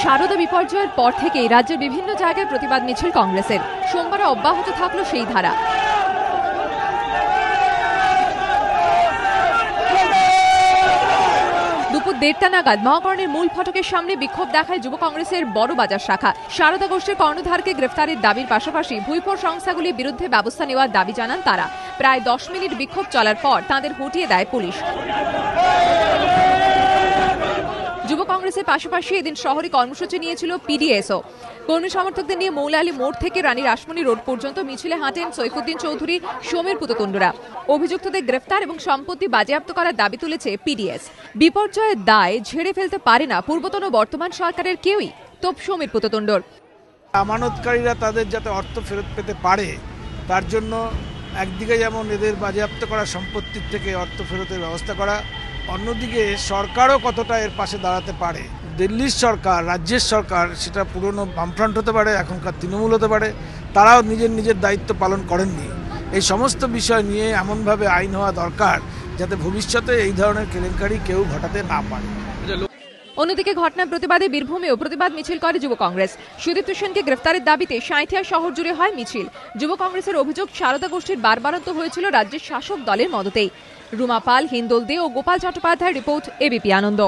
সারদা বিপর্যয়ের পর থেকেই রাজ্যের বিভিন্ন জায়গায় প্রতিবাদ মিছিল কংগ্রেসের। সোমবার অব্যাহত থাকলো সেই ধারা। দুপুর 1:30 নাগাদ মহাকরণের মূল ফটকের সামনে বিক্ষোভ দেখায় যুব কংগ্রেসের বড় বাজার শাখা। সারদা গোষ্ঠীর কর্ণধারকে গ্রেফতারের দাবির পাশাপাশি ভুইফোর সংস্থাগুলির বিরুদ্ধে ব্যবস্থা নেওয়ার দাবি জানান তারা। প্রায় 10 মিনিট বিক্ষোভ চলার পর তাঁদের হটিয়ে দেয় পুলিশ। যুব কংগ্রেসের পাশাপাশি এদিন শহরে কর্মসূচি নিয়েছিল পিডিএসও। কর্মী সমর্থকদের নিয়ে মৌলালী মোড় থেকে রানী রাসমণি রোড পর্যন্ত মিছিলে হাঁটেন সৈফুদ্দিন চৌধুরী, সমীর পুততুণ্ডরা। অভিযুক্তদের গ্রেফতার এবং সম্পত্তি বাজেয়াপ্ত করার দাবি তুলেছে পিডিএস। বিপর্যয়ের দায় ঝেড়ে ফেলতে পারে না পূর্বতন ও বর্তমান সরকারের কেউই, তোপ সমীর পুততুণ্ডর। আমানতকারীরা তাদের যাতে অর্থ ফেরত পেতে পারে তার জন্য একদিকে যেমন এদের বাজেয়াপ্ত করা সম্পত্তির থেকে অর্থ ফেরতের ব্যবস্থা করা, অন্যদিকে সরকারও কতটা এর পাশে দাঁড়াতে পারে। দিল্লির সরকার, রাজ্যের সরকার, সেটা পুরনো বামফ্রন্ট হতে পারে, এখনকার তৃণমূল হতে পারে, তারাও নিজের দায়িত্ব পালন করেননি। এই সমস্ত বিষয় নিয়ে এমনভাবে আইন হওয়া দরকার যাতে ভবিষ্যতে এই ধরনের কেলেঙ্কারি কেউ ঘটাতে না পারে। অন্যদিকে ঘটনার প্রতিবাদে বীরভূমেও প্রতিবাদ মিছিল করে যুব কংগ্রেস। সুদীপ্ত সেনকে গ্রেফতারের দাবিতে সাঁইথিয়া শহর জুড়ে হয় মিছিল। যুব কংগ্রেসের অভিযোগ, সারদা গোষ্ঠীর বারবারন্ত হয়েছিল রাজ্যের শাসক দলের মদতেই। রুমা পাল, হিন্দোল দে ও গোপাল চট্টোপাধ্যায়ের রিপোর্ট, এবিপি আনন্দ।